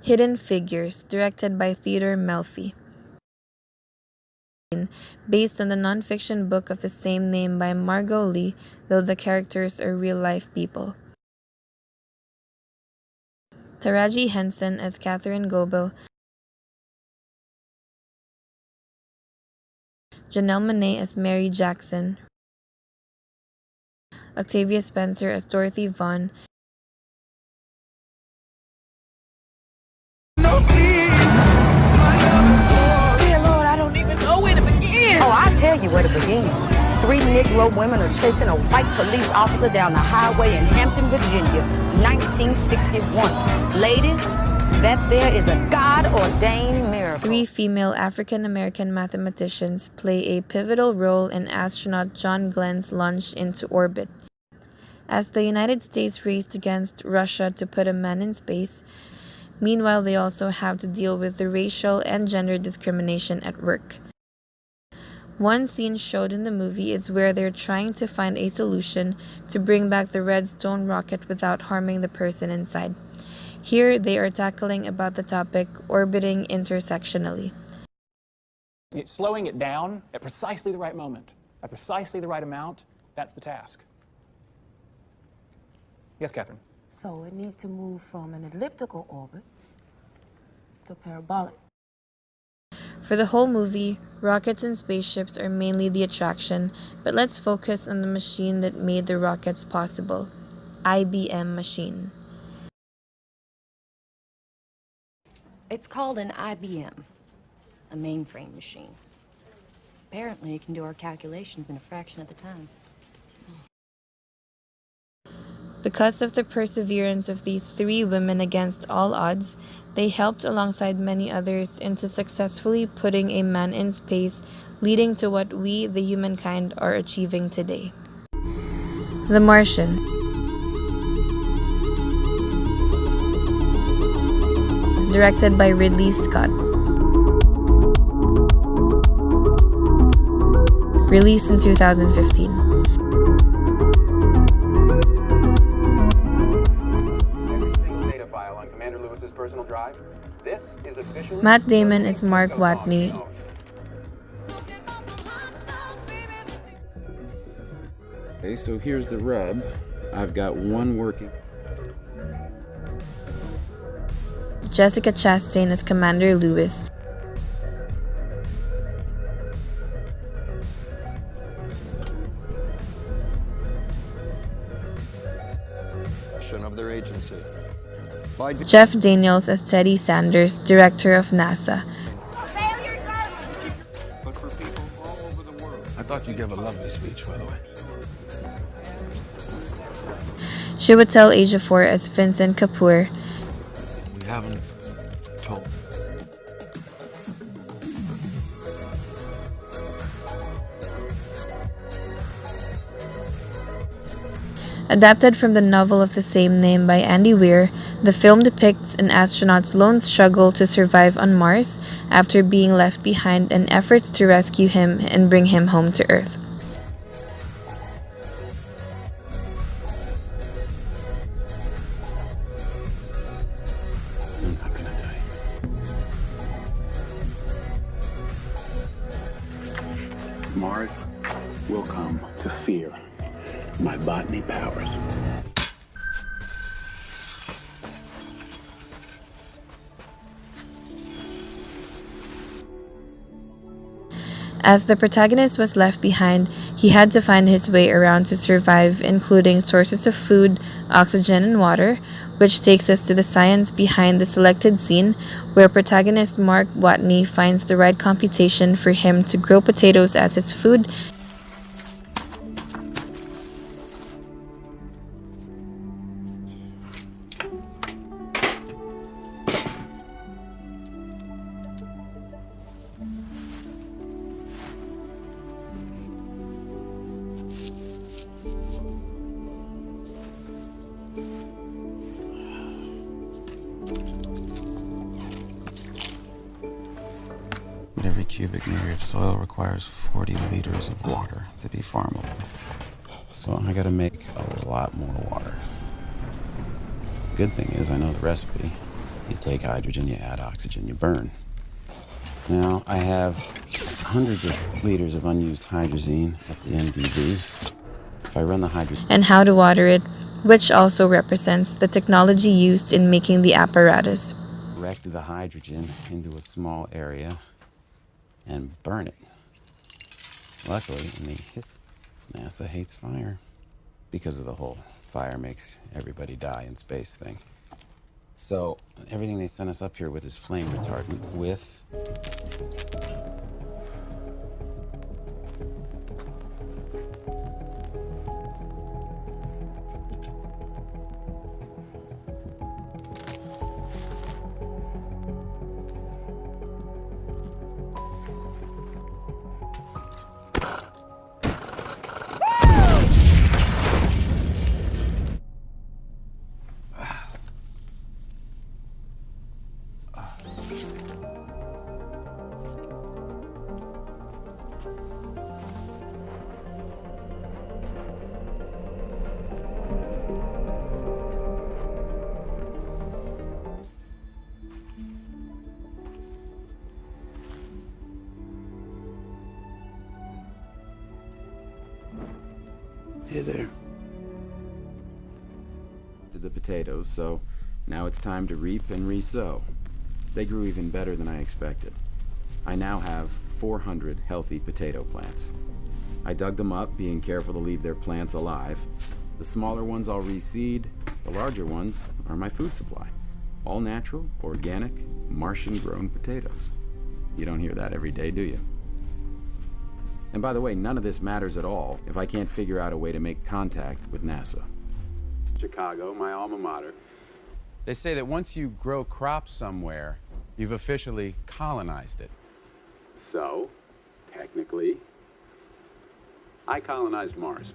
Hidden Figures, directed by Theodore Melfi. Based on the nonfiction book of the same name by Margot Lee, though the characters are real-life people. Taraji Henson as Catherine Goebel, Janelle Monáe as Mary Jackson, Octavia Spencer as Dorothy Vaughn, Oh, I'll tell you where to begin. 3 Negro women are chasing a white police officer down the highway in Hampton, Virginia, 1961. Ladies, that there is a God-ordained miracle. 3 female African-American mathematicians play a pivotal role in astronaut John Glenn's launch into orbit. As the United States raced against Russia to put a man in space, meanwhile they also have to deal with the racial and gender discrimination at work. One scene showed in the movie is where they're trying to find a solution to bring back the Redstone rocket without harming the person inside. Here, they are tackling about the topic orbiting intersectionally. It's slowing it down at precisely the right moment, at precisely the right amount. That's the task. Yes, Catherine? So it needs to move from an elliptical orbit to parabolic. For the whole movie, rockets and spaceships are mainly the attraction, but let's focus on the machine that made the rockets possible, IBM machine. It's called an IBM, a mainframe machine. Apparently, it can do our calculations in a fraction of the time. Because of the perseverance of these 3 women against all odds, they helped alongside many others into successfully putting a man in space, leading to what we, the humankind, are achieving today. The Martian. Directed by Ridley Scott. Released in 2015. Matt Damon is Mark Watney. Okay, so here's the rub. I've got one working. Jessica Chastain as Commander Lewis. Of their agency. Jeff Daniels as Teddy Sanders, Director of NASA. I thought you gave a lovely speech, by the way. Chiwetel Ejiofor as Vincent Kapoor. We haven't told. Adapted from the novel of the same name by Andy Weir, the film depicts an astronaut's lone struggle to survive on Mars after being left behind and efforts to rescue him and bring him home to Earth. I'm not gonna die. Mars will come to fear my botany powers. As the protagonist was left behind, he had to find his way around to survive, including sources of food, oxygen, and water, which takes us to the science behind the selected scene, where protagonist Mark Watney finds the right computation for him to grow potatoes as his food. every cubic meter of soil requires 40 liters of water to be farmable. So I gotta make a lot more water. Good thing is I know the recipe. You take hydrogen, you add oxygen, you burn. Now I have hundreds of liters of unused hydrazine at the NDB. If I run the hydrogen... And how to water it, which also represents the technology used in making the apparatus. Direct the hydrogen into a small area and burn it. Luckily, NASA hates fire because of the whole fire makes everybody die in space thing. So everything they sent us up here with is flame retardant with Hey there. To the potatoes, so now it's time to reap and re-sow. They grew even better than I expected. I now have 400 healthy potato plants. I dug them up, being careful to leave their plants alive. The smaller ones I'll reseed, the larger ones are my food supply. All natural, organic, Martian-grown potatoes. You don't hear that every day, do you? And by the way, none of this matters at all if I can't figure out a way to make contact with NASA. Chicago, my alma mater. They say that once you grow crops somewhere, you've officially colonized it. So, technically, I colonized Mars.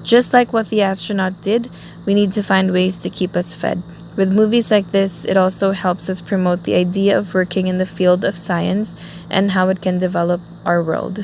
Just like what the astronaut did, we need to find ways to keep us fed. With movies like this, it also helps us promote the idea of working in the field of science and how it can develop our world.